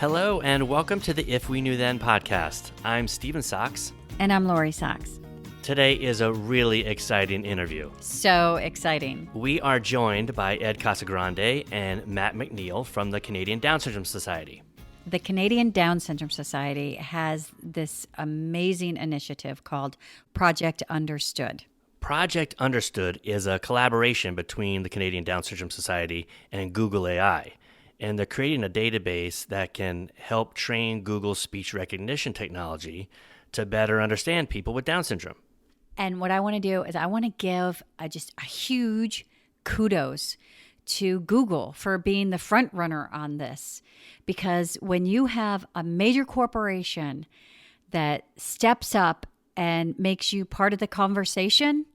Hello, and welcome to the If We Knew Then podcast. I'm Steven Sachs. And I'm Lori Sachs. Today is a really exciting interview. So exciting. We are joined by Ed Casagrande and Matt MacNeil from the Canadian Down Syndrome Society. The Canadian Down Syndrome Society has this amazing initiative called Project Understood. Project Understood is a collaboration between the Canadian Down Syndrome Society and Google AI. And they're creating a database that can help train Google's speech recognition technology to better understand people with Down syndrome. And what I want to do is I want to give just a huge kudos to Google for being the front runner on this. Because when you have a major corporation that steps up and makes you part of the conversation,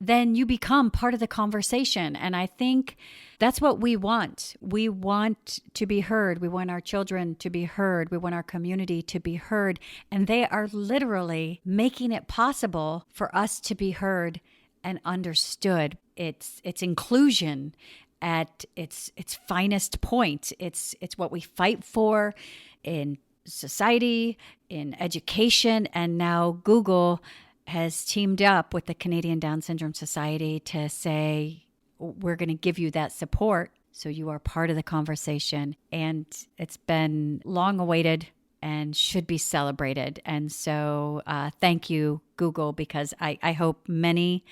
then you become part of the conversation. And I think that's what we want. We want to be heard. We want our children to be heard. We want our community to be heard. And they are literally making it possible for us to be heard and understood. It's inclusion at its finest point. It's what we fight for in society, in education, and now Google has teamed up with the Canadian Down Syndrome Society to say, we're going to give you that support so you are part of the conversation. And it's been long awaited and should be celebrated. And so thank you, Google, because I hope many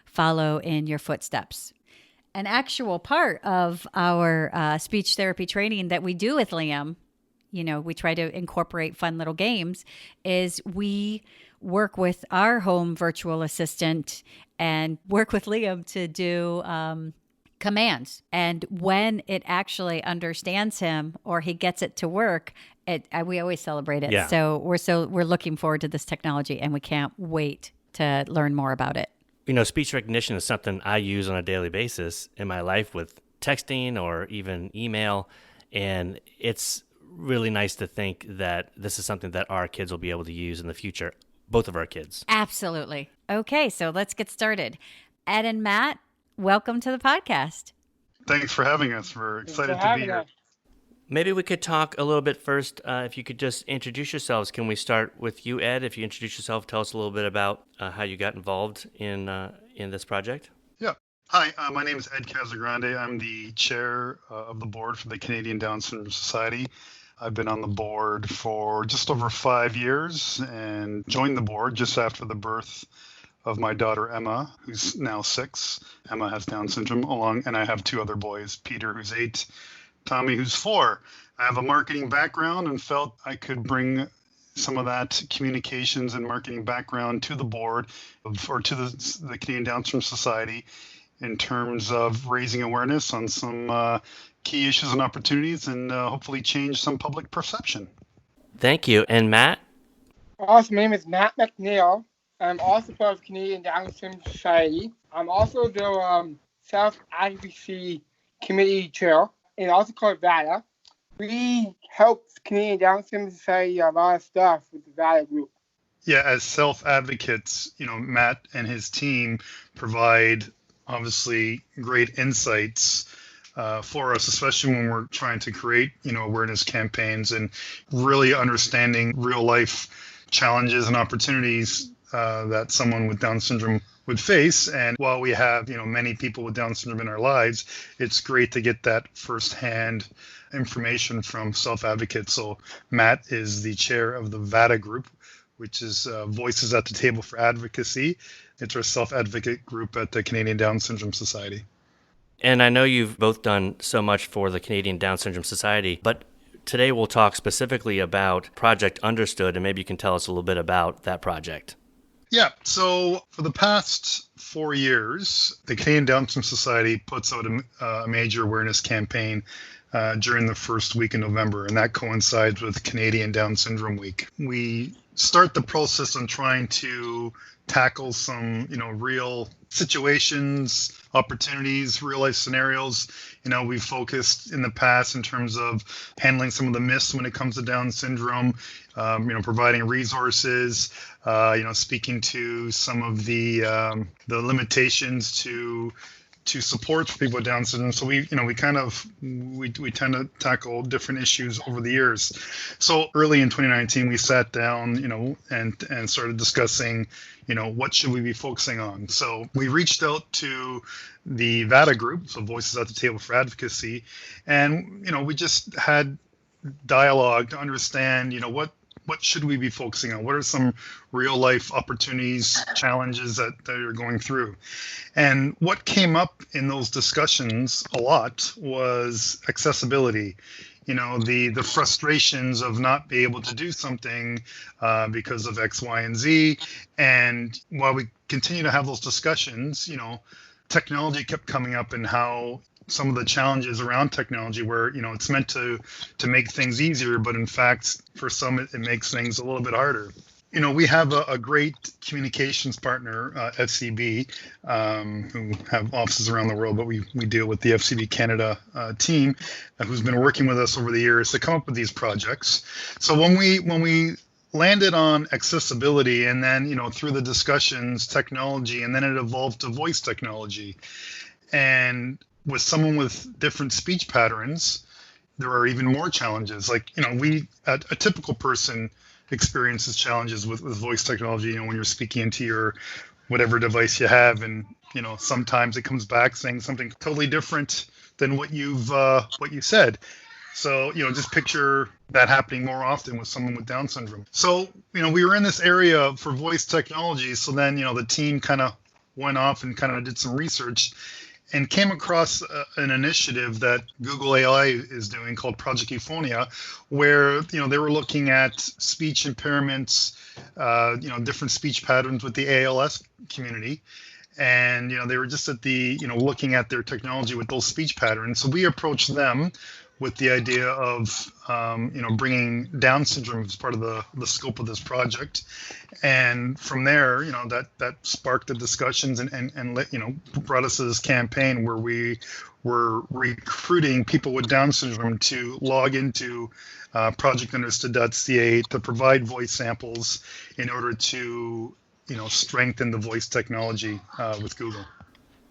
follow in your footsteps. An actual part of our speech therapy training that we do with Liam, we try to incorporate fun little games, is we work with our home virtual assistant and work with Liam to do commands. And when it actually understands him or he gets it to work, we always celebrate it. Yeah. So we're looking forward to this technology and we can't wait to learn more about it. Speech recognition is something I use on a daily basis in my life with texting or even email. And it's really nice to think that this is something that our kids will be able to use in the future. Both of our kids. Absolutely. Okay, so let's get started. Ed and Matt, welcome to the podcast. Thanks for having us. We're excited to be here. Maybe we could talk a little bit first. If you could just introduce yourselves. Can we start with you, Ed? If you introduce yourself, tell us a little bit about how you got involved in this project. Yeah. Hi, my name is Ed Casagrande. I'm the chair of the board for the Canadian Down Syndrome Society. I've been on the board for just over 5 years and joined the board just after the birth of my daughter, Emma, who's now 6. Emma has Down syndrome, and I have 2 other boys, Peter, who's 8, Tommy, who's 4. I have a marketing background and felt I could bring some of that communications and marketing background to the board or to the Canadian Down Syndrome Society in terms of raising awareness on some key issues and opportunities and hopefully change some public perception. Thank you. And Matt? Also, my name is Matt MacNeil. I'm also part of Canadian Down Syndrome Society. I'm also the Self-Advocacy Committee Chair and also called VADA. We help Canadian Down Syndrome Society a lot of stuff with the VADA group. Yeah, as self-advocates, Matt and his team provide obviously great insights for us, especially when we're trying to create, awareness campaigns and really understanding real life challenges and opportunities that someone with Down syndrome would face. And while we have, many people with Down syndrome in our lives, it's great to get that firsthand information from self-advocates. So Matt is the chair of the VADA group, which is Voices at the Table for Advocacy. It's our self-advocate group at the Canadian Down Syndrome Society. And I know you've both done so much for the Canadian Down Syndrome Society, but today we'll talk specifically about Project Understood, and maybe you can tell us a little bit about that project. Yeah, so for the past 4 years, the Canadian Down Syndrome Society puts out a major awareness campaign during the first week in November, and that coincides with Canadian Down Syndrome Week. We start the process on trying to tackle some, real situations, opportunities, real life scenarios. We've focused in the past in terms of handling some of the myths when it comes to Down syndrome, providing resources, speaking to some of the limitations to to support for people with Down syndrome. So we tend to tackle different issues over the years. So early in 2019, we sat down, and started discussing, what should we be focusing on. So we reached out to the VADA group, so Voices at the Table for Advocacy, and we just had dialogue to understand, what should we be focusing on? What are some real life opportunities, challenges that you're going through? And what came up in those discussions a lot was accessibility. The frustrations of not being able to do something because of X, Y, and Z. And while we continue to have those discussions, technology kept coming up, and how some of the challenges around technology where, it's meant to make things easier, but in fact, for some, it makes things a little bit harder. We have a great communications partner, FCB, who have offices around the world, but we deal with the FCB Canada team, who's been working with us over the years to come up with these projects. So when we landed on accessibility, and then, through the discussions, technology, and then it evolved to voice technology. And with someone with different speech patterns, there are even more challenges. Like, a typical person experiences challenges with voice technology, when you're speaking into your whatever device you have, and, sometimes it comes back saying something totally different than what you said. So, just picture that happening more often with someone with Down syndrome. So, we were in this area for voice technology. So then, the team kind of went off and kind of did some research and came across an initiative that Google AI is doing called Project Euphonia, where they were looking at speech impairments, different speech patterns with the ALS community, and they were just at the looking at their technology with those speech patterns. So we approached them with the idea of bringing Down syndrome as part of the scope of this project, and from there, that sparked the discussions and brought us to this campaign where we were recruiting people with Down syndrome to log into projectunderstood.ca to provide voice samples in order to strengthen the voice technology with Google.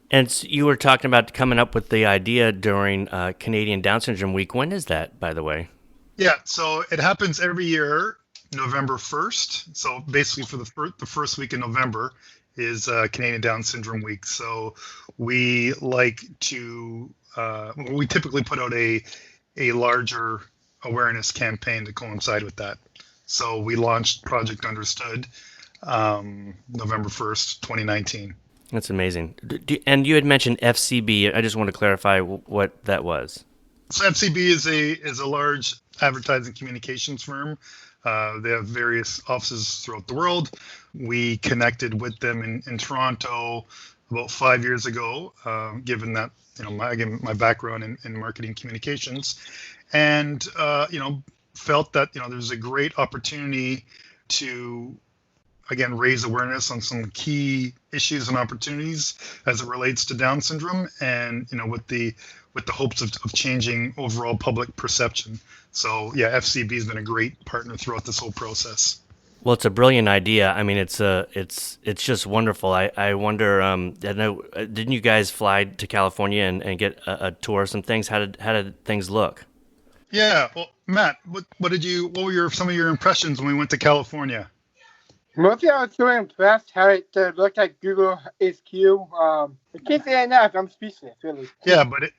And you were talking about coming up with the idea during Canadian Down Syndrome Week. When is that, by the way? Yeah, so it happens every year, November 1st. So basically for the first week in November is Canadian Down Syndrome Week. So we like to, we typically put out a larger awareness campaign to coincide with that. So we launched Project Understood November 1st, 2019. That's amazing. And you had mentioned FCB. I just want to clarify what that was. So FCB is a large advertising communications firm. They have various offices throughout the world. We connected with them in Toronto about 5 years ago, given that my background in marketing communications, and felt that there's a great opportunity to again raise awareness on some key issues and opportunities as it relates to Down syndrome, and with the hopes of changing overall public perception. So yeah, FCB has been a great partner throughout this whole process. Well, it's a brilliant idea. I mean, it's just wonderful. I wonder, didn't you guys fly to California and get a tour of some things? How did things look? Yeah, well, Matt, what were some of your impressions when we went to California? Mostly, I was so impressed how it looked like Google HQ. I can't say enough. I'm speechless, really. Yeah, but it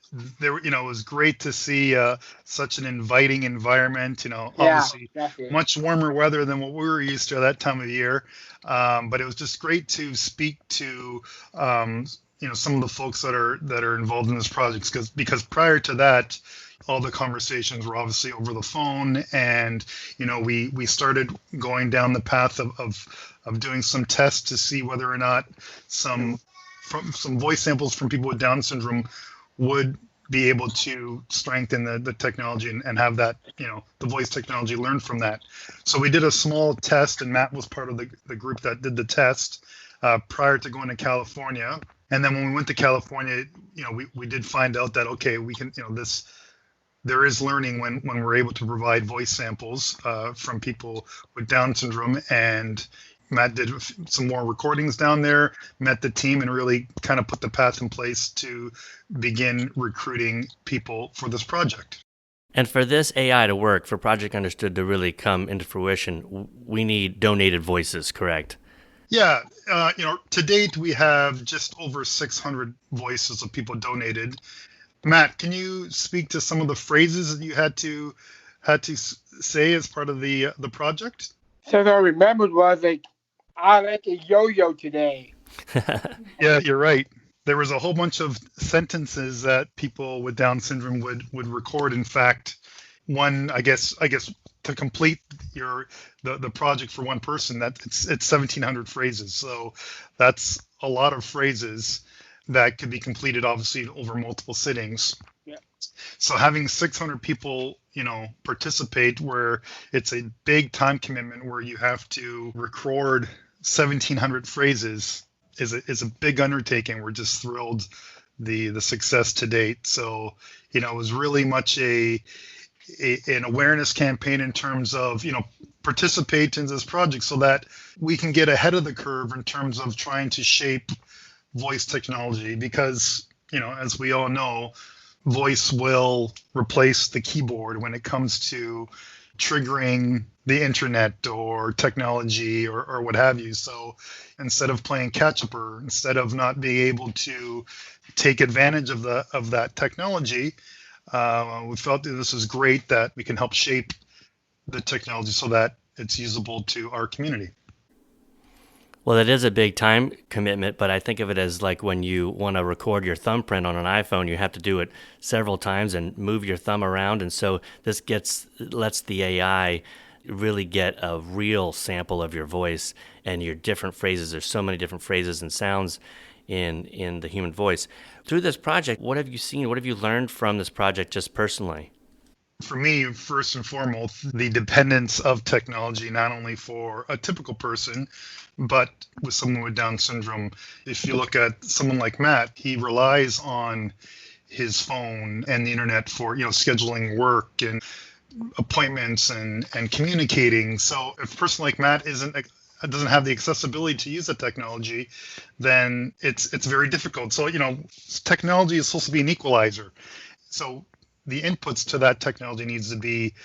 was great to see such an inviting environment. Obviously much warmer weather than what we were used to at that time of year. But it was just great to speak to some of the folks that are involved in this project, because prior to that, all the conversations were obviously over the phone, and we started going down the path of doing some tests to see whether or not some voice samples from people with Down syndrome would be able to strengthen the technology and have that the voice technology learn from that. So we did a small test, and Matt was part of the group that did the test prior to going to California. And then when we went to California, we did find out that okay, we can there is learning when we're able to provide voice samples from people with Down syndrome, and Matt did some more recordings down there, met the team, and really kind of put the path in place to begin recruiting people for this project. And for this AI to work, for Project Understood to really come into fruition, we need donated voices, correct? Yeah, to date we have just over 600 voices of people donated. Matt, can you speak to some of the phrases that you had to say as part of the project? So what I remembered was like, I like a yo-yo today. Yeah, you're right. There was a whole bunch of sentences that people with Down syndrome would record. In fact, one, I guess to complete the project for one person, that it's 1,700 phrases. So that's a lot of phrases that could be completed, obviously, over multiple sittings. Yeah. So having 600 people, participate, where it's a big time commitment, where you have to record 1,700 phrases, is a big undertaking. We're just thrilled the success to date. So it was really much an awareness campaign in terms of participate in this project so that we can get ahead of the curve in terms of trying to shape voice technology, because as we all know, voice will replace the keyboard when it comes to triggering the internet or technology or what have you. So instead of playing catch up, or instead of not being able to take advantage of that technology, we felt that this is great, that we can help shape the technology so that it's usable to our community. Well, it is a big time commitment, but I think of it as like when you want to record your thumbprint on an iPhone, you have to do it several times and move your thumb around. And so this lets the AI really get a real sample of your voice and your different phrases. There's so many different phrases and sounds in the human voice. Through this project, what have you seen? What have you learned from this project just personally? For me, first and foremost, the dependence of technology, not only for a typical person, but with someone with Down syndrome. If you look at someone like Matt, he relies on his phone and the internet for scheduling work and appointments and communicating. So if a person like Matt doesn't have the accessibility to use the technology, then it's very difficult. So technology is supposed to be an equalizer. So the inputs to that technology needs to be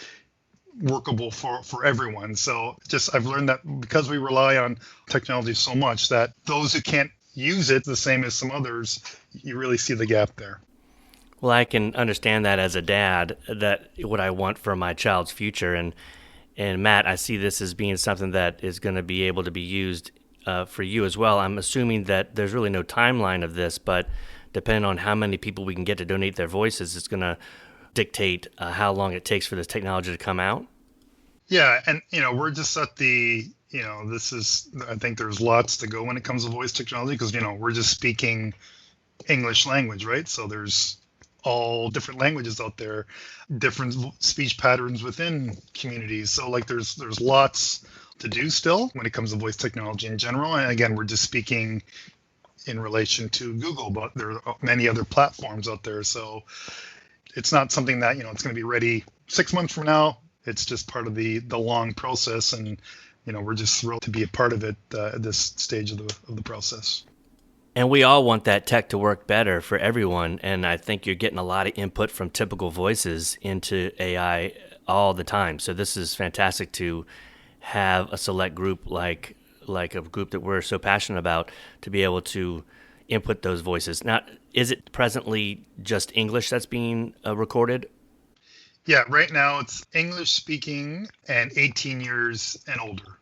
workable for everyone. So I've learned that because we rely on technology so much, that those who can't use it the same as some others, you really see the gap there. Well, I can understand that as a dad, that what I want for my child's future. And Matt, I see this as being something that is going to be able to be used for you as well. I'm assuming that there's really no timeline of this, but depending on how many people we can get to donate their voices, it's going to dictate how long it takes for this technology to come out. Yeah, and we're just at the I think there's lots to go when it comes to voice technology, because we're just speaking English language, right? So there's all different languages out there, different speech patterns within communities. So there's lots to do still when it comes to voice technology in general. And again, we're just speaking in relation to Google, but there are many other platforms out there. So it's not something that it's going to be ready 6 months from now. It's just part of the long process, and we're just thrilled to be a part of it at this stage of the process. And we all want that tech to work better for everyone, and I think you're getting a lot of input from typical voices into AI all the time. So this is fantastic to have a select group like a group that we're so passionate about to be able to input those voices. Now, is it presently just English that's being recorded? Yeah, right now it's English speaking and 18 years and older.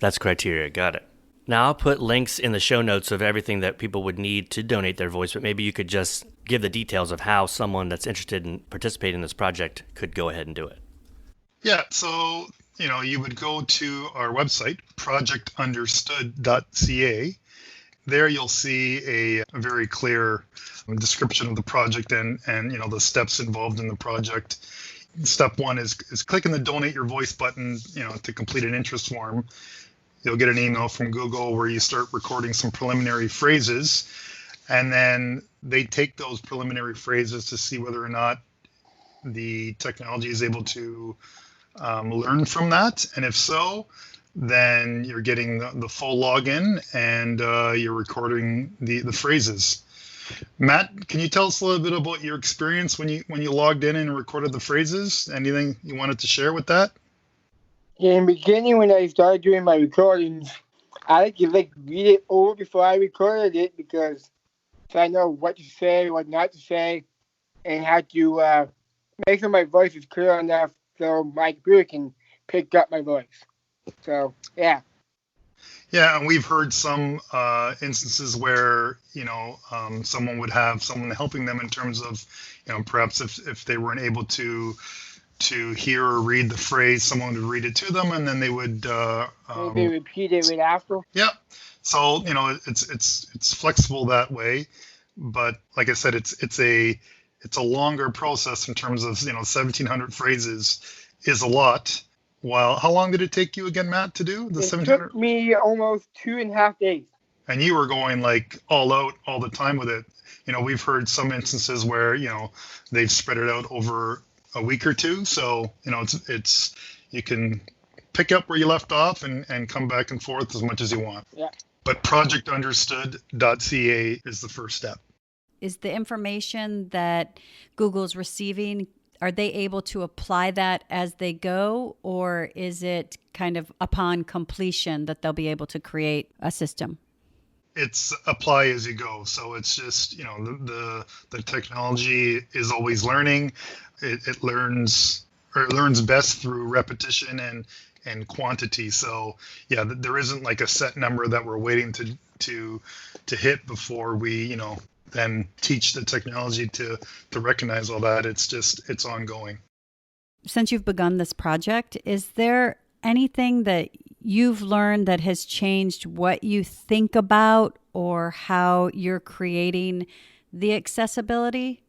That's criteria. Got it. Now, I'll put links in the show notes of everything that people would need to donate their voice, but maybe you could just give the details of how someone that's interested in participating in this project could go ahead and do it. Yeah, so, you would go to our website, projectunderstood.ca. There you'll see a very clear description of the project and the steps involved in the project. Step one is clicking the donate your voice button, to complete an interest form. You'll get an email from Google where you start recording some preliminary phrases, and then they take those preliminary phrases to see whether or not the technology is able to learn from that. And if so, then you're getting the full login, and you're recording the phrases. Matt, can you tell us a little bit about your experience when you logged in and recorded the phrases? Anything you wanted to share with that? Yeah, in the beginning, when I started doing my recordings, I like to read it over before I recorded it because so I know what to say, what not to say, and how to make sure my voice is clear enough so my computer can pick up my voice. So yeah. Yeah, and we've heard some instances where someone would have someone helping them in terms of perhaps if they weren't able to hear or read the phrase, someone would read it to them, and then they would Maybe repeat it right after. yeah. So it's flexible that way, but like I said, it's a longer process in terms of 1,700 phrases is a lot. Wow. How long did it take you again, Matt, to do the It 1,700? took me almost 2.5 days. And you were going like all out all the time with it. We've heard some instances where, they've spread it out over a week or two. So, it's you can pick up where you left off and come back and forth as much as you want. Yeah. But projectunderstood.ca is the first step. Is the information that Google's receiving, are they able to apply that as they go, or is it kind of upon completion that they'll be able to create a system? It's apply as you go. So it's just, the technology is always learning. It learns best through repetition and quantity. So yeah, there isn't like a set number that we're waiting to hit before we, then teach the technology to recognize all that. It's ongoing. Since you've begun this project, is there anything that you've learned that has changed what you think about or how you're creating the accessibility?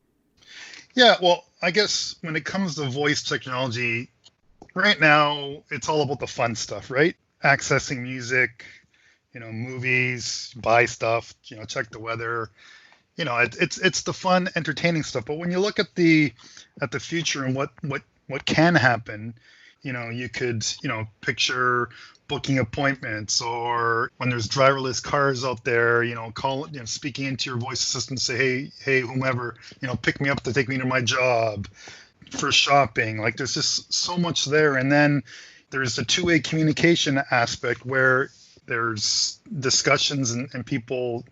Yeah, well, I guess when it comes to voice technology, right now it's all about the fun stuff, right? Accessing music, movies, buy stuff, check the weather. It's the fun, entertaining stuff. But when you look at the future and what can happen, you could picture booking appointments, or when there's driverless cars out there, call speaking into your voice assistant, say, hey whomever, pick me up to take me to my job, for shopping. Like there's just so much there. And then there's the two-way communication aspect where there's discussions and people,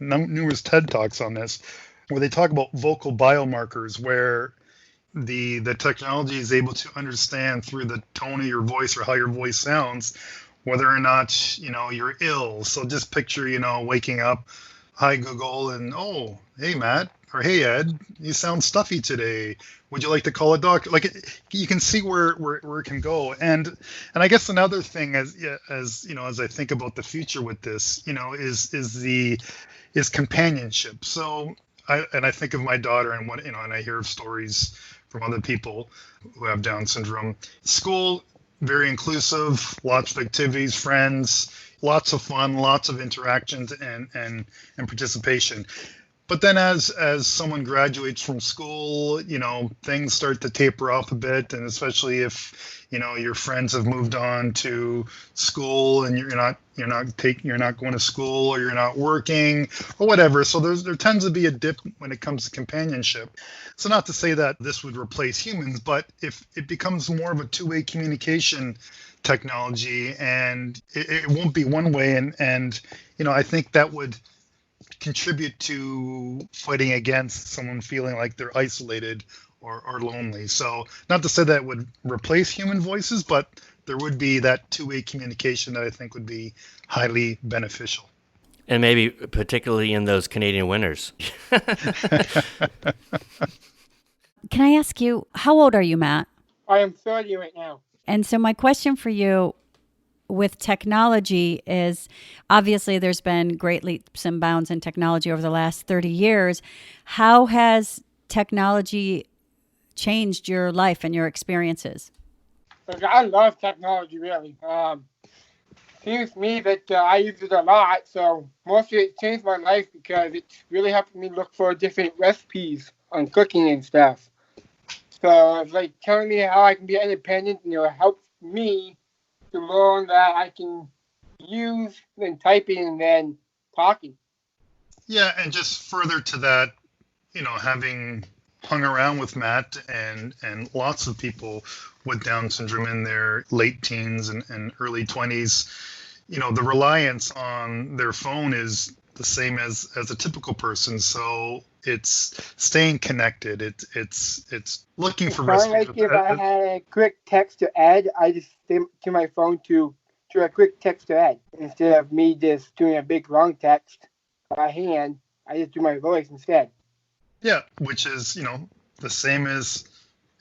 numerous TED Talks on this, where they talk about vocal biomarkers, where the technology is able to understand through the tone of your voice or how your voice sounds, whether or not, you're ill. So just picture, waking up, hi Google, and oh, hey Matt, or hey Ed, you sound stuffy today. Would you like to call a doctor? Like you can see where it can go. And I guess another thing as I think about the future with this, is companionship. So I think of my daughter and and I hear of stories from other people who have Down syndrome. School, very inclusive, lots of activities, friends, lots of fun, lots of interactions and participation. But then as someone graduates from school, things start to taper off a bit, and especially if your friends have moved on to school and you're not going to school, or you're not working or whatever. So there tends to be a dip when it comes to companionship. So not to say that this would replace humans, but if it becomes more of a two-way communication technology, and it won't be one way, and I think that would contribute to fighting against someone feeling like they're isolated or lonely. So not to say that would replace human voices, but there would be that two-way communication that I think would be highly beneficial. And maybe particularly in those Canadian winters. Can I ask you, how old are you, Matt? I am 30 right now. And so my question for you with technology is, obviously there's been great leaps and bounds in technology over the last 30 years. How has technology changed your life and your experiences? Like, I love technology, really. Seems to me that I use it a lot, so mostly it changed my life because it's really helped me look for different recipes on cooking and stuff. So it's like telling me how I can be independent, and it helps me to learn that I can use than typing and then talking. Yeah, and just further to that, having hung around with Matt and lots of people with Down syndrome in their late teens and early 20s, the reliance on their phone is the same as a typical person. So it's staying connected. It's looking for Kind of like rescues. if I had a quick text to Ed, I just send to my phone to a quick text to Ed instead of me just doing a big long text by hand. I just do my voice instead. Yeah, which is, the same as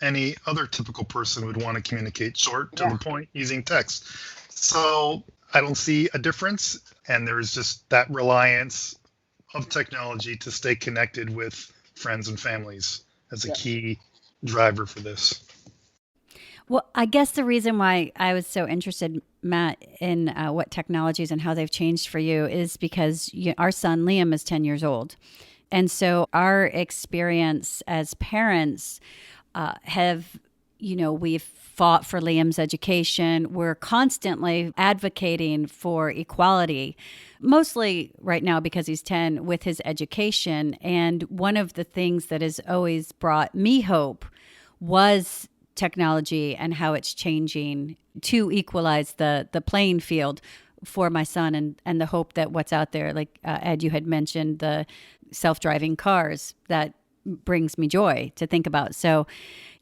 any other typical person would want to communicate, short to the point, using text. So I don't see a difference. And there's just that reliance of technology to stay connected with friends and families as a key driver for this. Well, I guess the reason why I was so interested, Matt, in what technologies and how they've changed for you is because our son, Liam, is 10 years old. And so our experience as parents we've fought for Liam's education. We're constantly advocating for equality, mostly right now because he's 10 with his education. And one of the things that has always brought me hope was technology and how it's changing to equalize the playing field for my son and the hope that what's out there, like Ed, you had mentioned the self-driving cars, that brings me joy to think about. So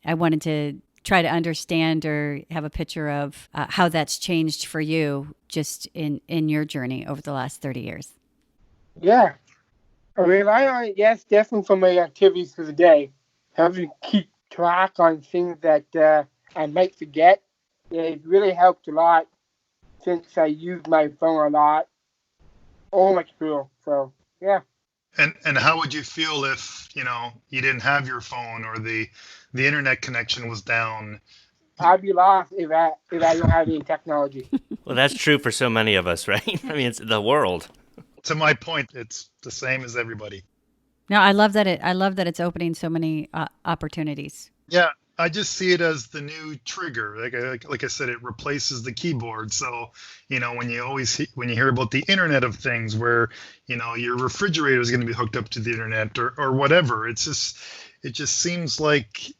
I wanted to try to understand or have a picture of how that's changed for you just in your journey over the last 30 years. Yeah. I rely on it, yes, definitely for my activities for the day. Having to keep track on things that I might forget. Yeah, it really helped a lot since I use my phone a lot. Oh, much cool. So, yeah. And how would you feel if, you didn't have your phone or the internet connection was down? I'd be lost if I don't have any technology. Well, that's true for so many of us, right? I mean, it's the world. To my point, it's the same as everybody. No, I love that it's opening so many opportunities. Yeah, I just see it as the new trigger. Like I said, it replaces the keyboard. So, when you hear about the Internet of Things, where your refrigerator is going to be hooked up to the internet or whatever, it just seems like,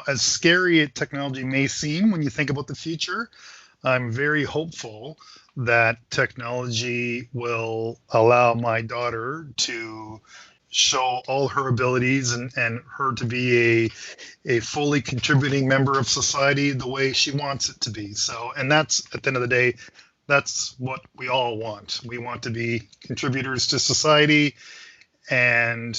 as scary as technology may seem when you think about the future, I'm very hopeful that technology will allow my daughter to show all her abilities and her to be a fully contributing member of society the way she wants it to be. So, and that's, at the end of the day, that's what we all want. We want to be contributors to society. And,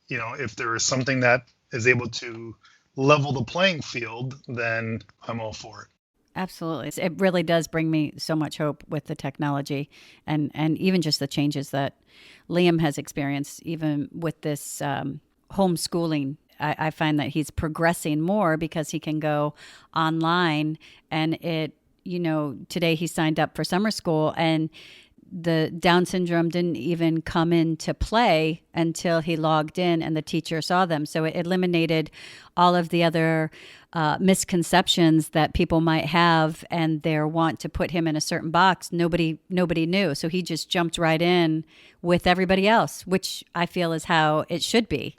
if there is something that is able to level the playing field, then I'm all for it. Absolutely. It really does bring me so much hope with the technology and even just the changes that Liam has experienced, even with this homeschooling. I find that he's progressing more because he can go online and today he signed up for summer school and the Down syndrome didn't even come into play until he logged in and the teacher saw them. So it eliminated all of the other misconceptions that people might have and their want to put him in a certain box. Nobody knew. So he just jumped right in with everybody else, which I feel is how it should be.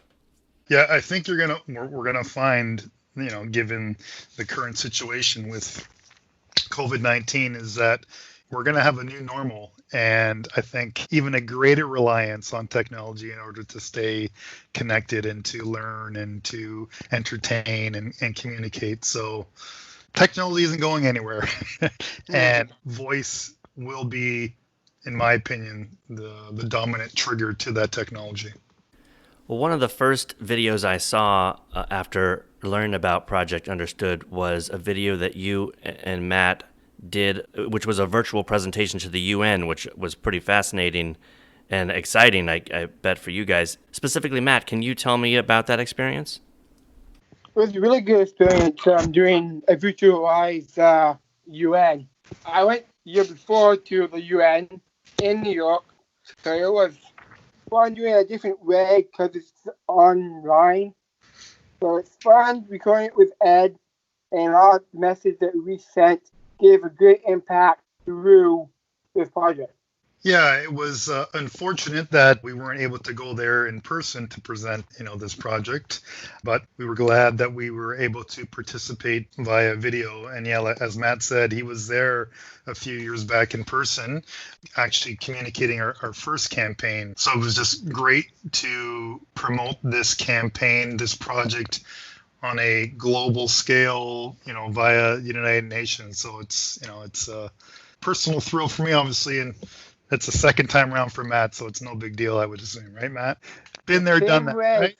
Yeah, I think we're gonna find, given the current situation with COVID-19, is that we're going to have a new normal. And I think even a greater reliance on technology in order to stay connected and to learn and to entertain and communicate. So technology isn't going anywhere. And voice will be, in my opinion, the dominant trigger to that technology. Well, one of the first videos I saw after learning about Project Understood was a video that you and Matt did, which was a virtual presentation to the UN, which was pretty fascinating and exciting, I bet, for you guys. Specifically, Matt, can you tell me about that experience? It was a really good experience doing a virtualized UN. I went the year before to the UN in New York, so it was fun doing it a different way because it's online. So it's fun recording it with Ed and all the message that we sent gave a great impact through this project. Yeah, it was unfortunate that we weren't able to go there in person to present, this project, but we were glad that we were able to participate via video. And yeah, as Matt said, he was there a few years back in person, actually communicating our first campaign. So it was just great to promote this campaign, this project on a global scale, via the United Nations. So it's a personal thrill for me, obviously, and it's the second time around for Matt, so it's no big deal, I would assume, right, Matt? Been there, done that, right?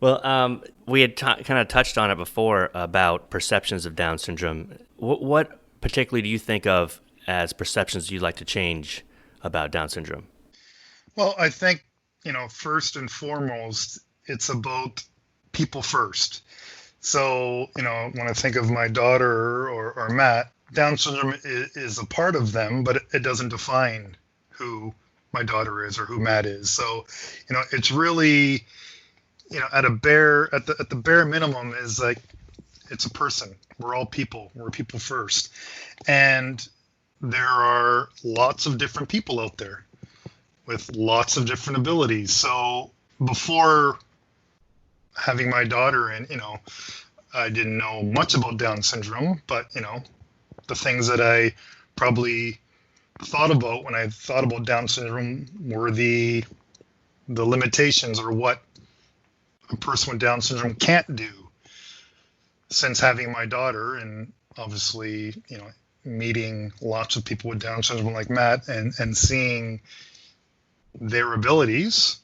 Well, we had kind of touched on it before about perceptions of Down syndrome. What particularly do you think of as perceptions you'd like to change about Down syndrome? Well, I think, first and foremost, it's about people first. So, when I think of my daughter or Matt, Down syndrome is a part of them, but it doesn't define who my daughter is or who Matt is. So, it's really, at the bare minimum is like, it's a person. We're all people. We're people first. And there are lots of different people out there with lots of different abilities. So before having my daughter, and, I didn't know much about Down syndrome, but, the things that I probably thought about when I thought about Down syndrome were the limitations, or what a person with Down syndrome can't do. Since having my daughter, and obviously, meeting lots of people with Down syndrome like Matt, and seeing their abilities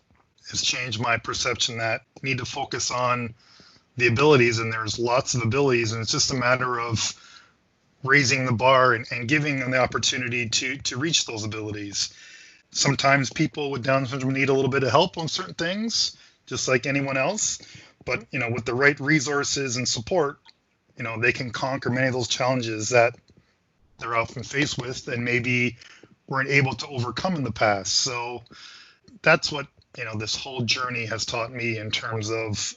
has changed my perception that I need to focus on the abilities, and there's lots of abilities, and it's just a matter of raising the bar and giving them the opportunity to reach those abilities. Sometimes people with Down syndrome need a little bit of help on certain things, just like anyone else. But, with the right resources and support, they can conquer many of those challenges that they're often faced with and maybe weren't able to overcome in the past. So that's what, this whole journey has taught me in terms of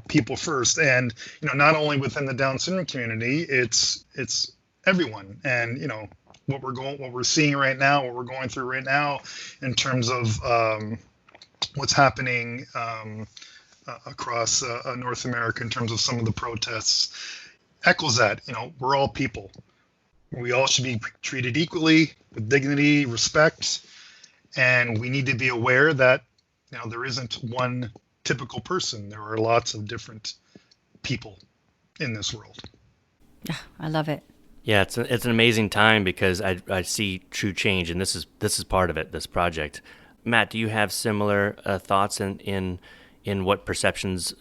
people first. And, not only within the Down syndrome community, it's everyone. And, what we're seeing right now, what we're going through right now in terms of what's happening across North America in terms of some of the protests echoes that. We're all people. We all should be treated equally with dignity, respect, and we need to be aware that there isn't one typical person. There are lots of different people in this world. I love it. Yeah, it's an amazing time because I see true change, and this is part of it. This project. Matt, do you have similar thoughts in what perceptions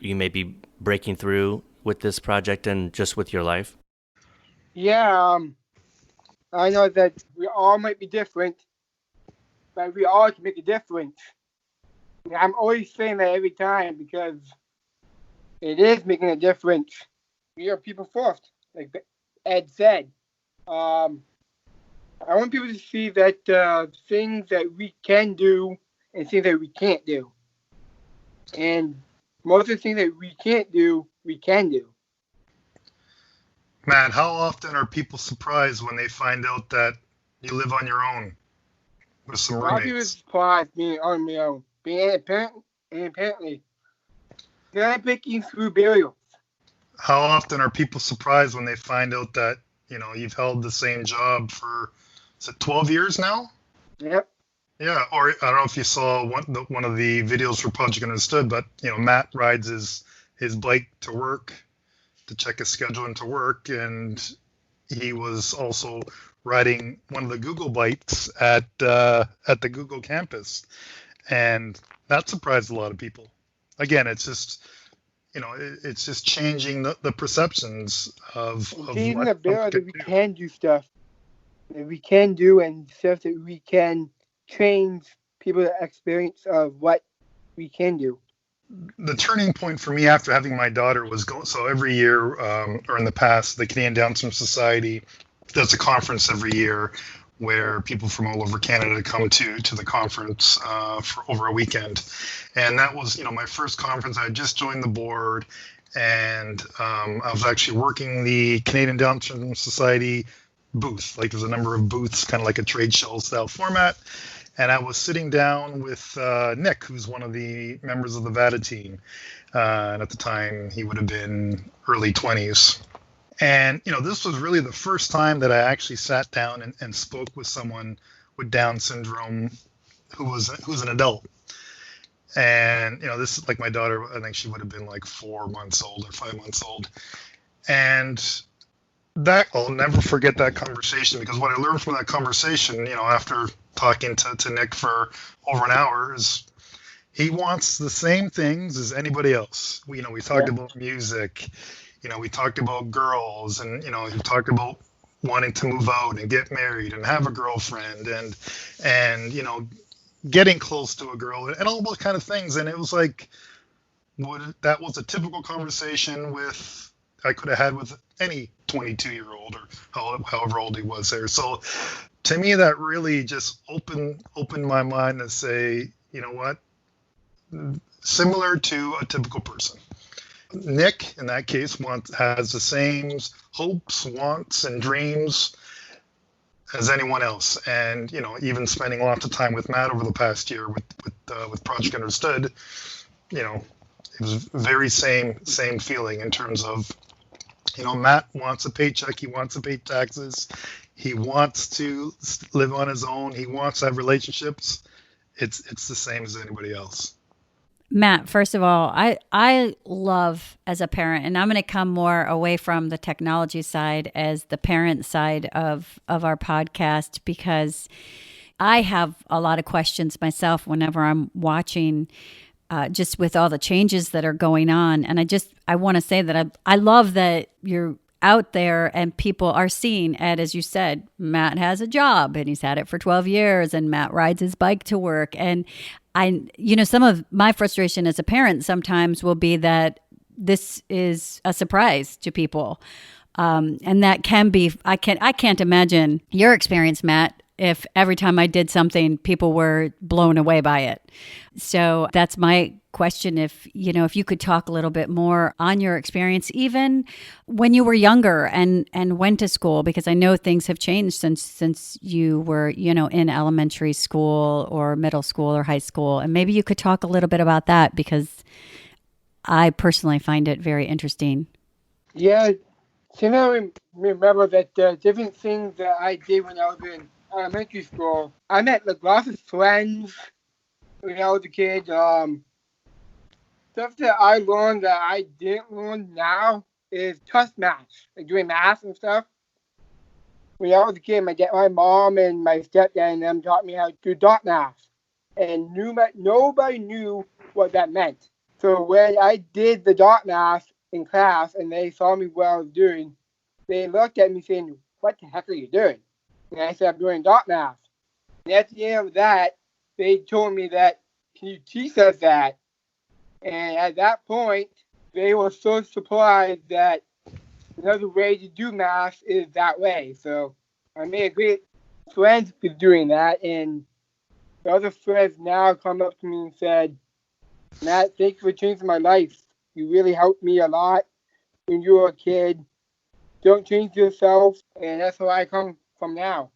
you may be breaking through with this project and just with your life? Yeah, I know that we all might be different, but we all can make a difference. And I'm always saying that every time because it is making a difference. We are people first, like Ed said. I want people to see that things that we can do and things that we can't do. And most of the things that we can't do, we can do. Matt, how often are people surprised when they find out that you live on your own with some A lot of people are roommates? surprised being on my own, being independently. Then I'm breaking through barriers. How often are people surprised when they find out that, you've held the same job for, is it 12 years now? Yep. Yeah, or I don't know if you saw one of the videos for Project Understood, but, Matt rides his bike to work to check his schedule into work, and he was also riding one of the Google bikes at the Google campus, and that surprised a lot of people. Again, it's just it's just changing the perceptions of Changing what the barrier someone that we can do. can do stuff that we can do, and stuff that we can change people's experience of what we can do. The turning point for me after having my daughter was so every year, or in the past, the Canadian Down Syndrome Society does a conference every year where people from all over Canada come to the conference for over a weekend. And that was, my first conference. I had just joined the board, and I was actually working the Canadian Down Syndrome Society booth. Like there's a number of booths, kind of like a trade show style format. And I was sitting down with Nick, who's one of the members of the VADA team. And at the time, he would have been early 20s. And, this was really the first time that I actually sat down and spoke with someone with Down syndrome who was an adult. And, this is like my daughter, I think she would have been like 4 months old or 5 months old. And that, I'll never forget that conversation, because what I learned from that conversation, after talking to Nick for over an hour, is he wants the same things as anybody else. We talked about music, we talked about girls, and, he talked about wanting to move out and get married and have a girlfriend and getting close to a girl and all those kind of things. And it was like, that was a typical conversation I could have had with any 22-year-old or however old he was there. So to me, that really just opened my mind to say, you know what, similar to a typical person. Nick, in that case, has the same hopes, wants, and dreams as anyone else. And, even spending lots of time with Matt over the past year with Project Understood, it was very same feeling in terms of, Matt wants a paycheck. He wants to pay taxes. He wants to live on his own. He wants to have relationships. It's the same as anybody else. Matt, first of all, I love as a parent, and I'm going to come more away from the technology side as the parent side of our podcast, because I have a lot of questions myself whenever I'm watching just with all the changes that are going on. And I want to say that I love that you're out there and people are seeing, and as you said, Matt has a job and he's had it for 12 years and Matt rides his bike to work. And some of my frustration as a parent sometimes will be that this is a surprise to people. And that can be, I can't imagine your experience, Matt, if every time I did something, people were blown away by it. So that's my question. If you could talk a little bit more on your experience, even when you were younger and went to school, because I know things have changed since you were, in elementary school or middle school or high school. And maybe you could talk a little bit about that, because I personally find it very interesting. Yeah. So I remember that different things that I did when I was in elementary school. I met lots of friends when I was a kid. Stuff that I learned that I didn't learn now is trust math, like doing math and stuff. When I was a kid, my mom and my stepdad and them taught me how to do dot math, and nobody knew what that meant. So when I did the dot math in class and they saw me what I was doing, they looked at me saying, "What the heck are you doing?" And I said, "I'm doing dot math." And at the end of that, they told me that, "Can you teach us that?" And at that point, they were so surprised that another way to do math is that way. So I made a great friend with doing that. And the other friends now come up to me and said, "Matt, thanks for changing my life. You really helped me a lot when you were a kid. Don't change yourself." And that's where I come from now.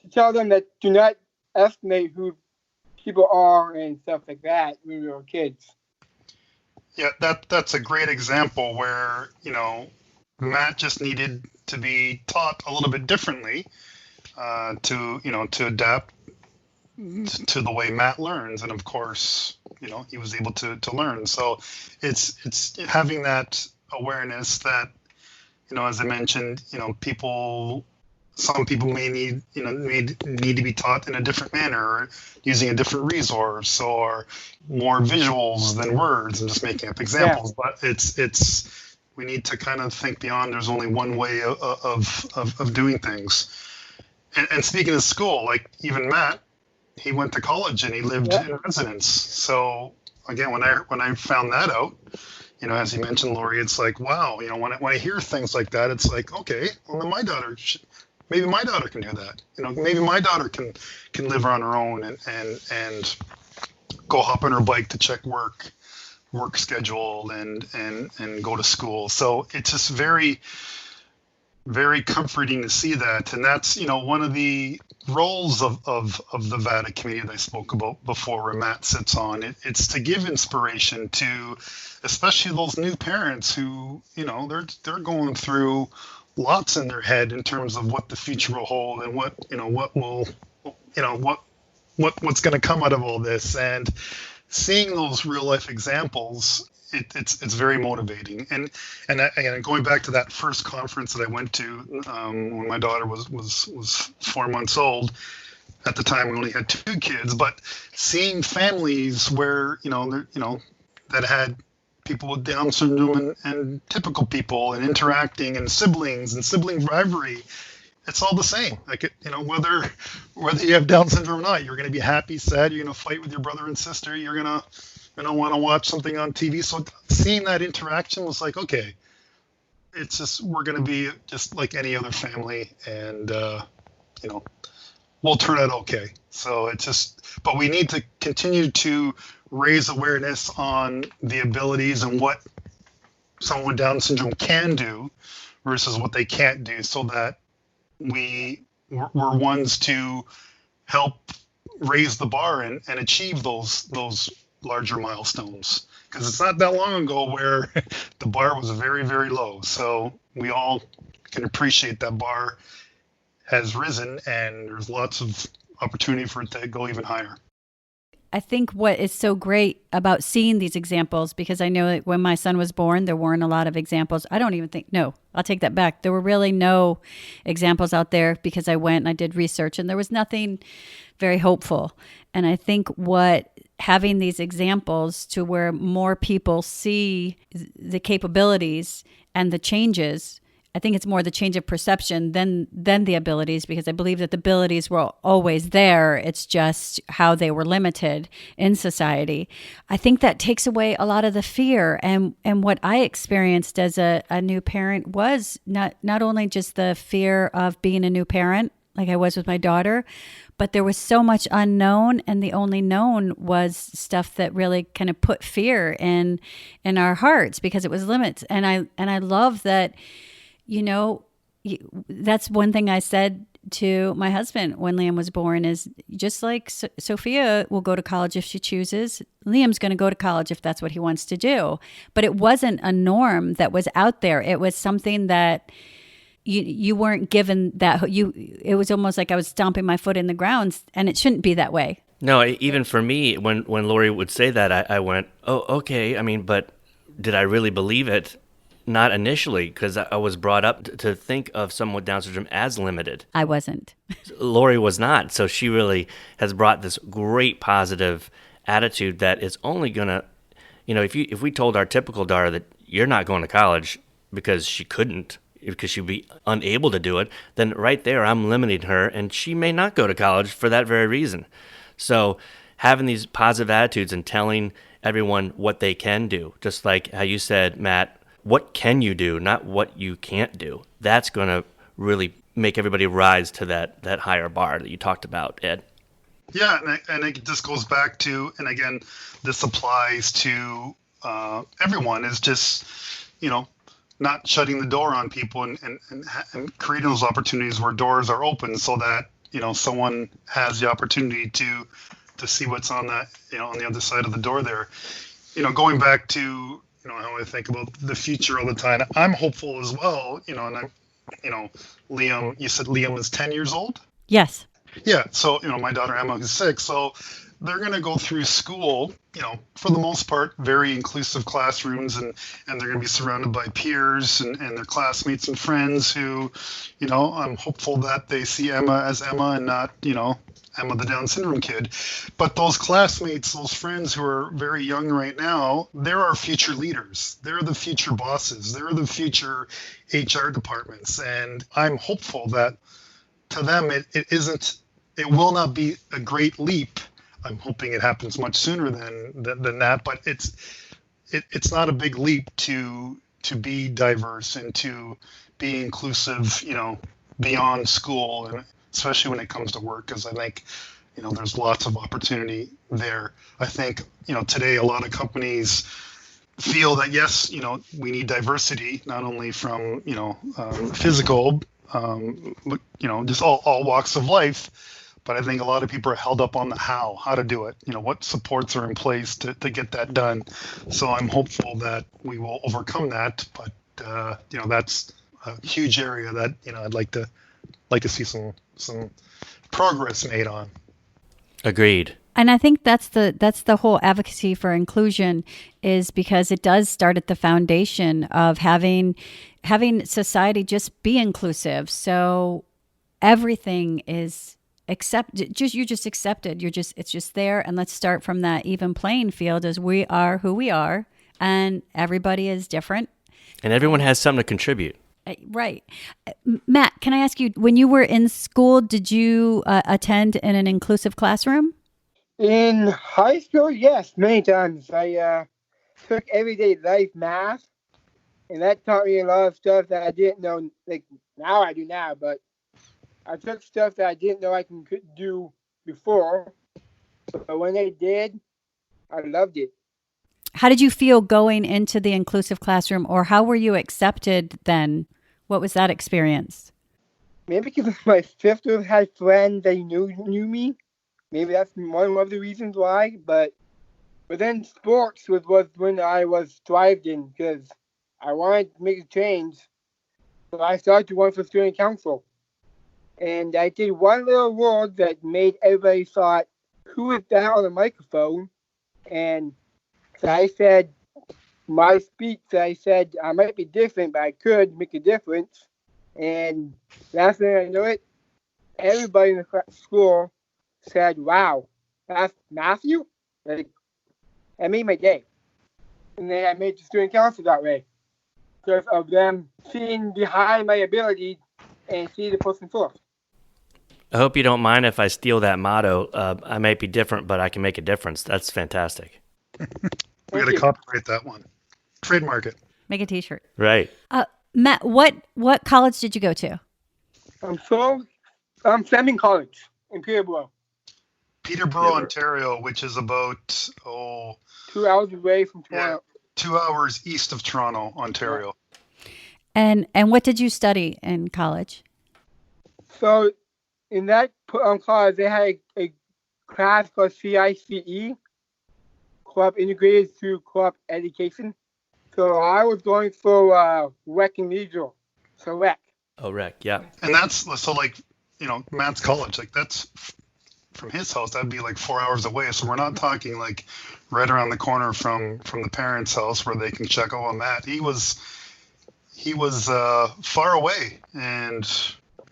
To tell them that do not estimate who people are and stuff like that when we were kids. Yeah, that's a great example where, Matt just needed to be taught a little bit differently to adapt to the way Matt learns. And of course, he was able to learn. So it's having that awareness that, as I mentioned, some people may need to be taught in a different manner, or using a different resource, or more visuals than words. I'm just making up examples, but it's we need to kind of think beyond. There's only one way of doing things. And speaking of school, like even Matt, he went to college and he lived in residence. So again, when I found that out, as you mentioned, Lori, it's like, wow, when I hear things like that, it's like, okay, well, then maybe my daughter can do that. Maybe my daughter can live on her own and go hop on her bike to check work work schedule and go to school. So it's just very, very comforting to see that. And that's, one of the roles of the VADA committee that I spoke about before, where Matt sits on. It's to give inspiration to especially those new parents who, they're going through lots in their head in terms of what the future will hold and what will, what's going to come out of all this. And seeing those real life examples, it's very motivating. And going back to that first conference that I went to when my daughter was 4 months old. At the time, we only had 2 kids, but seeing families where that had people with Down syndrome and typical people, and interacting, and sibling rivalry. It's all the same. Like, whether you have Down syndrome or not, you're going to be happy, sad. You're going to fight with your brother and sister. You're going to want to watch something on TV. So seeing that interaction was like, okay, it's just, we're going to be just like any other family, and we'll turn out okay. So but we need to continue to raise awareness on the abilities and what someone with Down syndrome can do versus what they can't do, so that we're ones to help raise the bar and achieve those larger milestones. Because it's not that long ago where the bar was very, very low. So we all can appreciate that bar has risen, and there's lots of opportunity for it to go even higher. I think what is so great about seeing these examples, because I know that when my son was born, there weren't a lot of examples. I'll take that back. There were really no examples out there, because I went and I did research and there was nothing very hopeful. And I think having these examples to where more people see the capabilities and the changes, I think it's more the change of perception than the abilities, because I believe that the abilities were always there. It's just how they were limited in society. I think that takes away a lot of the fear. And what I experienced as a new parent was not only just the fear of being a new parent, like I was with my daughter, but there was so much unknown, and the only known was stuff that really kind of put fear in our hearts, because it was limits. And I love that. That's one thing I said to my husband when Liam was born, is just like Sophia will go to college if she chooses, Liam's going to go to college if that's what he wants to do. But it wasn't a norm that was out there. It was something that you weren't given that. It was almost like I was stomping my foot in the ground, and it shouldn't be that way. No, even for me, when Lori would say that, I went, oh, okay. I mean, but did I really believe it? Not initially, because I was brought up to think of someone with Down syndrome as limited. I wasn't. Lori was not. So she really has brought this great positive attitude that is only going to, if we told our typical daughter that you're not going to college because she couldn't, because she'd be unable to do it, then right there I'm limiting her, and she may not go to college for that very reason. So having these positive attitudes and telling everyone what they can do, just like how you said, Matt, what can you do, not what you can't do. That's going to really make everybody rise to that higher bar that you talked about, Ed. Yeah, and it just goes back to, and again, this applies to everyone, is just, not shutting the door on people and creating those opportunities where doors are open, so that, someone has the opportunity to see what's on that, on the other side of the door there. Going back to, how I think about the future all the time, I'm hopeful as well, and I'm, Liam, you said Liam is 10 years old? Yes. Yeah. So, my daughter Emma is 6. So they're going to go through school, for the most part, very inclusive classrooms, and they're going to be surrounded by peers and their classmates and friends who, I'm hopeful that they see Emma as Emma and not, Emma the Down syndrome kid. But those classmates, those friends who are very young right now, they're our future leaders. They're the future bosses. They're the future HR departments. And I'm hopeful that to them, it will not be a great leap. I'm hoping it happens much sooner than that, but it's not a big leap to be diverse and to be inclusive, beyond school, and especially when it comes to work, because I think, there's lots of opportunity there. I think, today a lot of companies feel that yes, we need diversity, not only from physical, but just all walks of life. But I think a lot of people are held up on the how to do it. What supports are in place to get that done. So I'm hopeful that we will overcome that. But that's a huge area that I'd like to see some progress made on. Agreed. And I think that's the whole advocacy for inclusion, is because it does start at the foundation of having society just be inclusive. So everything is accepted. You're just accepted. It's just there. And let's start from that even playing field, as we are who we are, and everybody is different. And everyone has something to contribute. Right. Matt, can I ask you, when you were in school, did you attend in an inclusive classroom? In high school, yes, many times. I took everyday life math, and that taught me a lot of stuff that I didn't know. Like now, I do now, but I took stuff that I didn't know I could do before. But when I did, I loved it. How did you feel going into the inclusive classroom, or how were you accepted then? What was that experience? Maybe because my sister had friends that knew me. Maybe that's one of the reasons why. But then sports was when I was thriving, because I wanted to make a change. So I started to run for student council. And I did one little word that made everybody thought, who is that on the microphone? And so I said, my speech, I said, I might be different, but I could make a difference. And last thing I know it, everybody in the school said, wow, that's Matthew? Like, that made my day. And then I made the student council that way, because of them seeing behind my ability and see the person first. I hope you don't mind if I steal that motto. I might be different, but I can make a difference. That's fantastic. We got to copyright that one. Trademark it. Make a T-shirt. Right. Matt, what college did you go to? I'm Fleming College in Peterborough. Peterborough, Ontario, which is about 2 hours away from Toronto. 2 hours east of Toronto, Ontario. And what did you study in college? So in that college, they had a class called CICE, Co-op Integrated through Co-op Education. So I was going for rec and leisure. So rec. Oh, rec, yeah. And that's so Matt's college, like that's from his house, that'd be like 4 hours away. So we're not talking like right around the corner from the parents' house where they can check on Matt. He was far away, and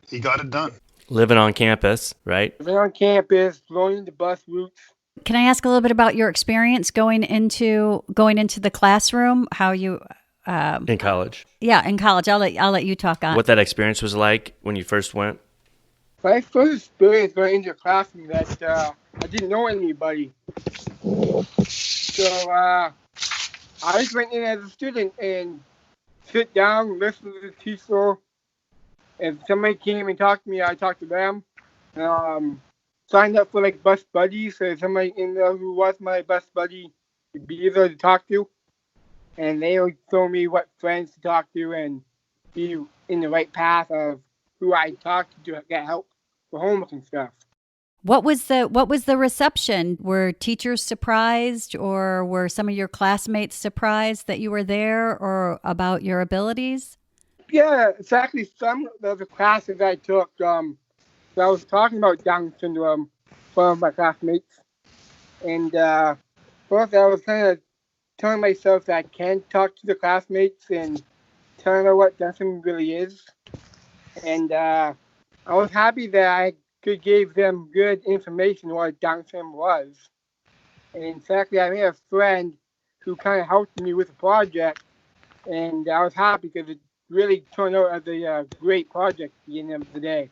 he got it done. Living on campus, right? Living on campus, learning the bus routes. Can I ask a little bit about your experience going into the classroom? How you In college. Yeah, in college. I'll let you talk on What that experience was like when you first went? My first experience going into a classroom that I didn't know anybody. So I just went in as a student and sit down, listen to the teacher. If somebody came and talked to me, I talked to them. Signed up for like bus buddies, so if somebody in there who was my bus buddy would be easier to talk to. And they would show me what friends to talk to and be in the right path of who I talked to get help for homework and stuff. What was the reception? Were teachers surprised, or were some of your classmates surprised that you were there, or about your abilities? Yeah, it's actually some of the classes I took. I was talking about Down syndrome with one of my classmates, and first I was kind of telling myself that I can talk to the classmates and telling them what Down syndrome really is, and I was happy that I could give them good information on what Down syndrome was. And in fact, I made a friend who kind of helped me with the project, and I was happy because it really turned out as a great project at the end of the day.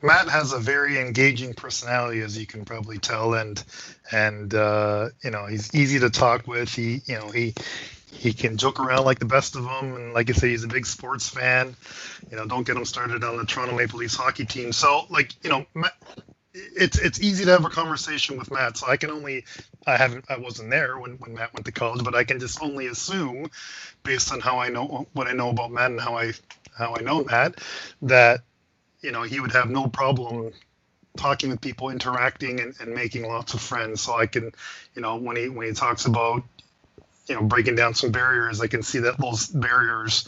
Matt has a very engaging personality, as you can probably tell, and he's easy to talk with. He can joke around like the best of them, and like I say, he's a big sports fan. Don't get him started on the Toronto Maple Leafs hockey team. So Matt, it's easy to have a conversation with Matt. So I wasn't there when Matt went to college, but I can just only assume, based on how I know what I know about Matt and how I know Matt, that he would have no problem talking with people, interacting, and making lots of friends. So I can, when he talks about breaking down some barriers, I can see that those barriers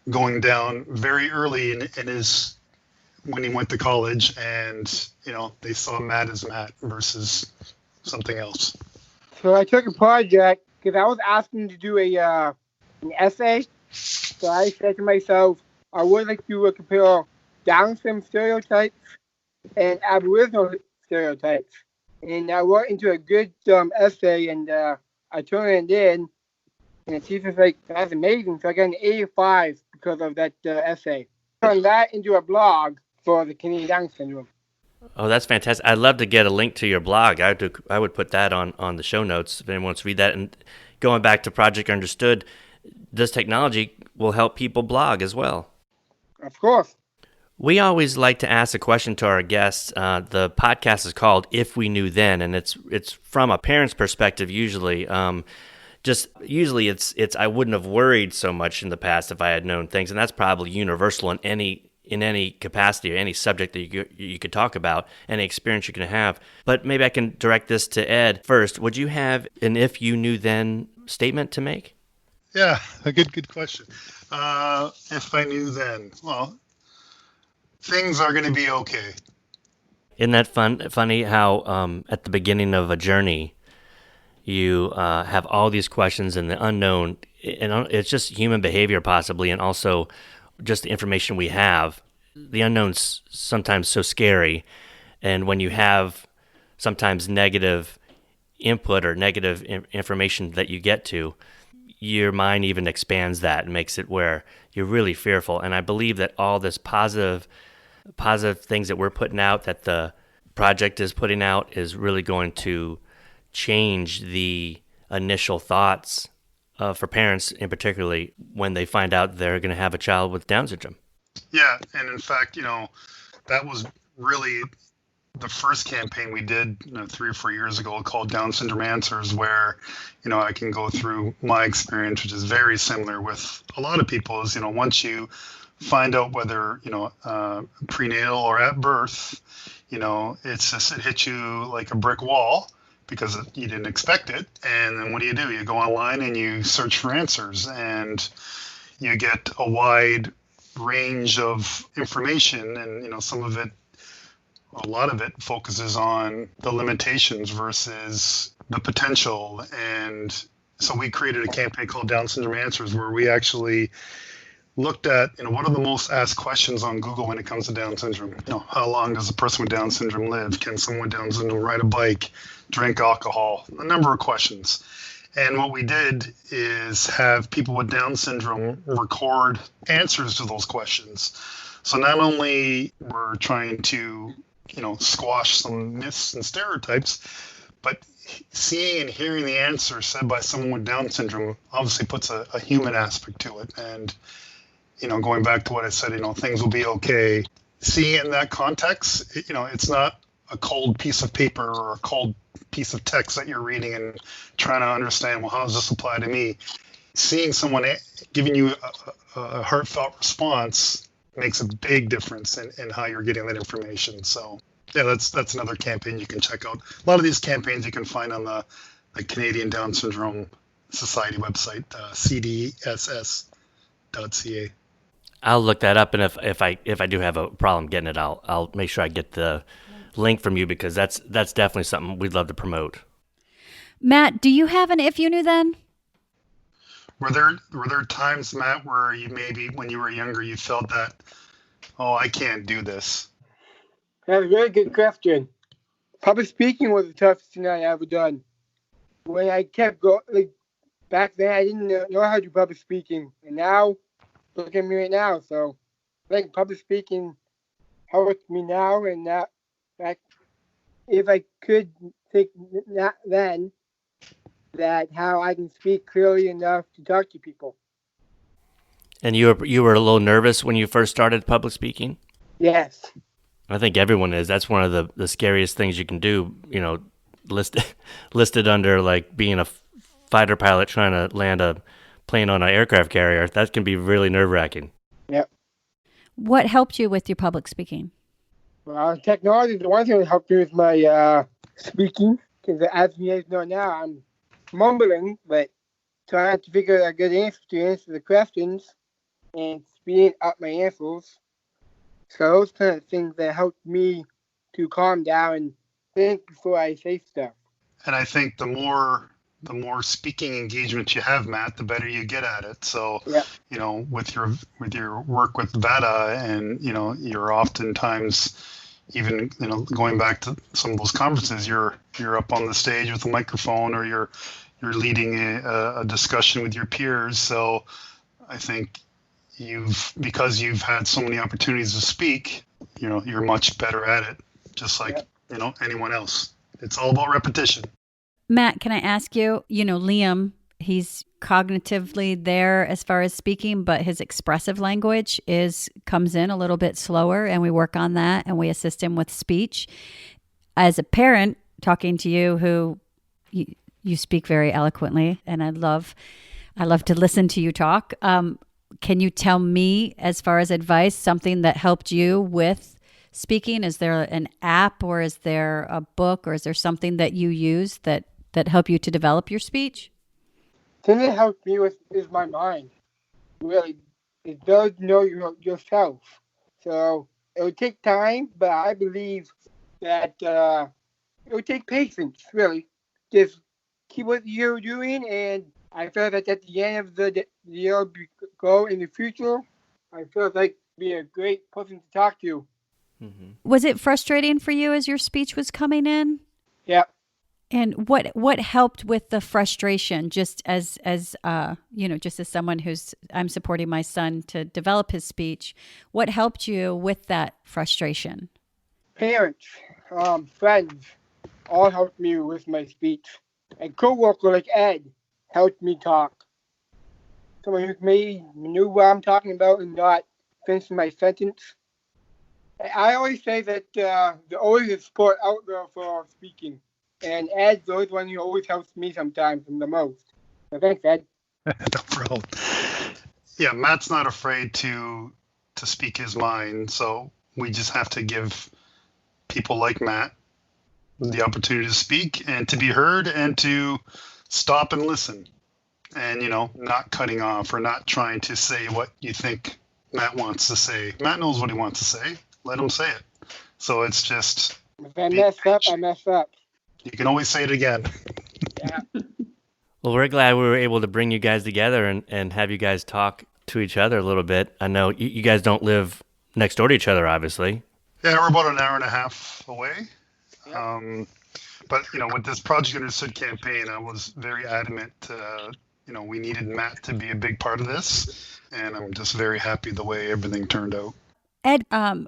going down very early in his when he went to college, and they saw Matt as Matt versus something else. So I took a project because I was asking to do an essay. So I said to myself, I would like to compare Down syndrome stereotypes and Aboriginal stereotypes. And I wrote into a good essay, and I turned it in, and the teacher's like, "That's amazing." So I got an 85 because of that essay. Turned that into a blog for the Canadian Down syndrome. Oh, that's fantastic. I'd love to get a link to your blog. I would put that on the show notes if anyone wants to read that. And going back to Project Understood, this technology will help people blog as well. Of course. We always like to ask a question to our guests. The podcast is called "If We Knew Then," and it's from a parent's perspective usually. Usually it's I wouldn't have worried so much in the past if I had known things, and that's probably universal in any capacity or any subject that you could talk about, any experience you can have. But maybe I can direct this to Ed first. Would you have an "if you knew then" statement to make? Yeah, a good question. If I knew then, well, things are going to be okay. Isn't that funny how at the beginning of a journey, you have all these questions and the unknown, and it's just human behavior possibly, and also just the information we have. The unknown's sometimes so scary, and when you have sometimes negative input or negative information that you get to, your mind even expands that and makes it where you're really fearful. And I believe that all this positive things that we're putting out, that the project is putting out, is really going to change the initial thoughts for parents, in particularly when they find out they're going to have a child with Down syndrome. Yeah, and in fact, that was really the first campaign we did 3 or 4 years ago called Down Syndrome Answers, where I can go through my experience, which is very similar with a lot of people. Is once you find out whether prenatal or at birth, it's just it hits you like a brick wall because you didn't expect it. And then what do? You go online and you search for answers, and you get a wide range of information, and a lot of it focuses on the limitations versus the potential. And so we created a campaign called Down Syndrome Answers, where we actually looked at what are the most asked questions on Google when it comes to Down syndrome. How long does a person with Down syndrome live? Can someone with Down syndrome ride a bike, drink alcohol? A number of questions. And what we did is have people with Down syndrome record answers to those questions. So not only we're trying to squash some myths and stereotypes, but seeing and hearing the answer said by someone with Down syndrome obviously puts a human aspect to it. And going back to what I said, things will be okay. Seeing it in that context, it's not a cold piece of paper or a cold piece of text that you're reading and trying to understand, well, how does this apply to me? Seeing someone giving you a heartfelt response makes a big difference in how you're getting that information. So yeah, that's another campaign you can check out. A lot of these campaigns you can find on the Canadian Down Syndrome Society website, cdss.ca. I'll look that up, and if I do have a problem getting it, I'll make sure I get the link from you, because that's definitely something we'd love to promote. Matt, do you have an "if you knew then"? Were there times, Matt, where you maybe when you were younger you felt that, oh, I can't do this? That's a very good question. Public speaking was the toughest thing I ever done. When I kept going, back then I didn't know how to do public speaking, and now look at me right now. So I think public speaking helps me now, and that if I could think that then, that how I can speak clearly enough to talk to people. And you were a little nervous when you first started public speaking? Yes. I think everyone is. That's one of the scariest things you can do. Listed listed under like being a fighter pilot trying to land a plane on an aircraft carrier. That can be really nerve wracking. Yep. What helped you with your public speaking? Well, technology is the one thing that helped me with my speaking, because as you guys know now, I'm mumbling, but trying to figure out a good answer to answer the questions and speeding up my answers. So those kind of things that helped me to calm down and think before I say stuff. And I think the more speaking engagement you have, Matt, the better you get at it. So, Yeah. with your work with VADA, and you're oftentimes even going back to some of those conferences, you're up on the stage with a microphone, or you're leading a discussion with your peers. So I think because you've had so many opportunities to speak, you're much better at it, just like anyone else. It's all about repetition. Matt, can I ask you, Liam, he's cognitively there as far as speaking, but his expressive language comes in a little bit slower, and we work on that and we assist him with speech. As a parent, talking to you, who you speak very eloquently, and I love to listen to you talk. Can you tell me, as far as advice, something that helped you with speaking? Is there an app, or is there a book, or is there something that you use that help you to develop your speech? The thing that helps me with is my mind. Really, it does know yourself. So it will take time, but I believe that it will take patience, really. Just keep what you're doing, and I feel that at the end of the year, go in the future, I feel like be a great person to talk to. Mm-hmm. Was it frustrating for you as your speech was coming in? Yeah. And what helped with the frustration? Just as just as someone I'm supporting my son to develop his speech, what helped you with that frustration? Parents, friends, all helped me with my speech. A coworker like Ed helped me talk. Someone who maybe knew what I'm talking about and not finishing my sentence. I always say that there always is support out there for speaking. And Ed's always one who always helps me sometimes and the most. So thanks, Ed. No problem. Yeah, Matt's not afraid to speak his mind. So we just have to give people like Matt the opportunity to speak and to be heard, and to stop and listen, and not cutting off or not trying to say what you think Matt wants to say. Matt knows what he wants to say. Let him say it. So it's just, If I mess up, I mess up. you can always say it again. Yeah. Well, we're glad we were able to bring you guys together and have you guys talk to each other a little bit. I know you guys don't live next door to each other, obviously. Yeah, we're about an hour and a half away. Yeah. But with this Project Understood campaign, I was very adamant. We needed Matt to be a big part of this, and I'm just very happy the way everything turned out. Ed,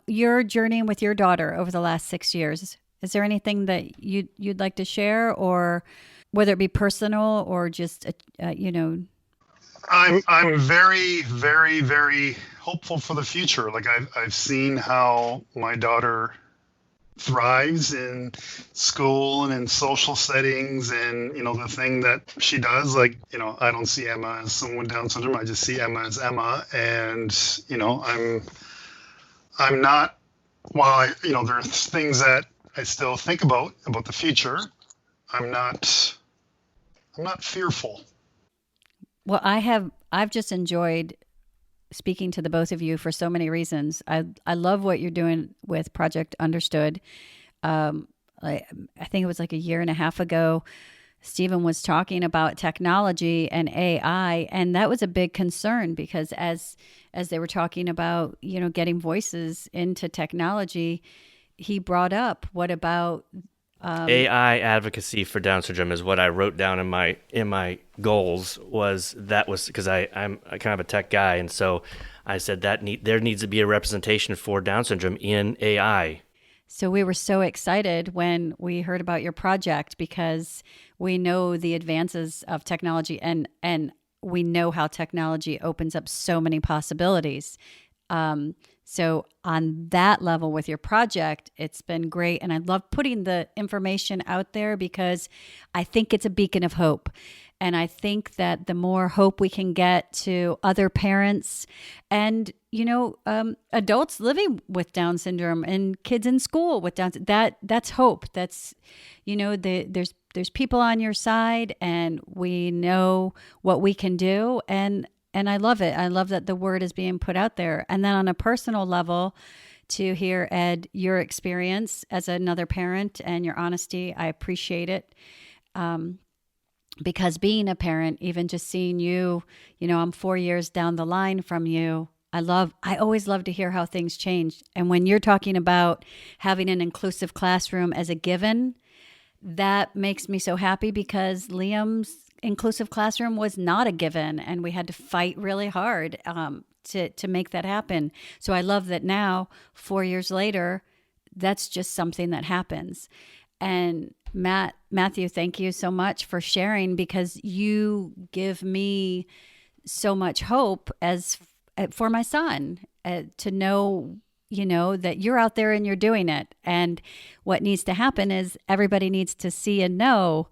your journey with your daughter over the last 6 years, is there anything that you'd like to share, or whether it be personal or just I'm very, very, very hopeful for the future. Like I've seen how my daughter thrives in school and in social settings, and the thing that she does, like I don't see Emma as someone with Down syndrome. I just see Emma as Emma, and I'm not, while there's things that I still think about the future, I'm not fearful. Well, I've just enjoyed speaking to the both of you for so many reasons. I love what you're doing with Project Understood. I think it was like a year and a half ago, Stephen was talking about technology and AI, and that was a big concern, because as they were talking about getting voices into technology, he brought up, what about AI advocacy for Down syndrome is what I wrote down in my goals. Was because I'm kind of a tech guy, and so I said that there needs to be a representation for Down syndrome in AI. So we were so excited when we heard about your project, because we know the advances of technology, and we know how technology opens up so many possibilities. So on that level with your project, it's been great. And I love putting the information out there because I think it's a beacon of hope. And I think that the more hope we can get to other parents and, adults living with Down syndrome and kids in school with Down, that's hope. That's, there's people on your side and we know what we can do. And I love it. I love that the word is being put out there. And then on a personal level, to hear, Ed, your experience as another parent and your honesty, I appreciate it. Because being a parent, even just seeing you, I'm 4 years down the line from you. I always love to hear how things change. And when you're talking about having an inclusive classroom as a given, that makes me so happy because Liam's inclusive classroom was not a given, and we had to fight really hard to make that happen. So I love that now, 4 years later, that's just something that happens. And Matthew, thank you so much for sharing because you give me so much hope for my son to know, that you're out there and you're doing it. And what needs to happen is everybody needs to see and know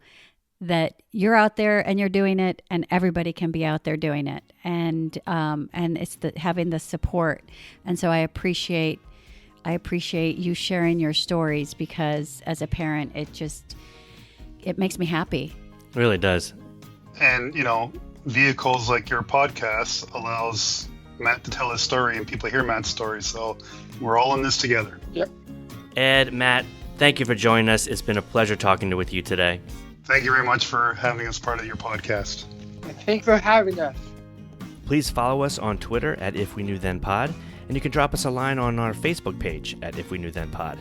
that you're out there and you're doing it, and everybody can be out there doing it. And it's having the support. And so I appreciate you sharing your stories because as a parent, it makes me happy. It really does. And, vehicles like your podcast allows Matt to tell his story and people hear Matt's story. So we're all in this together. Yep. Ed, Matt, thank you for joining us. It's been a pleasure talking with you today. Thank you very much for having us part of your podcast. Thanks for having us. Please follow us on Twitter at If We Knew Then Pod, and you can drop us a line on our Facebook page at If We Knew Then Pod,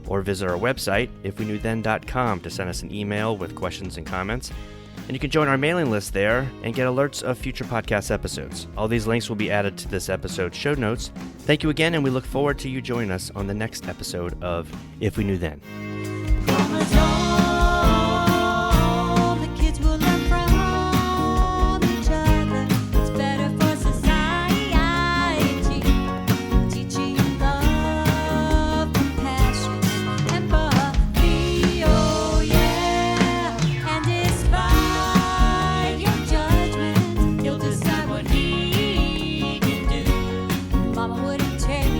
or visit our website, ifweknewthen.com, to send us an email with questions and comments. And you can join our mailing list there and get alerts of future podcast episodes. All these links will be added to this episode's show notes. Thank you again, and we look forward to you joining us on the next episode of If We Knew Then. Mama wouldn't take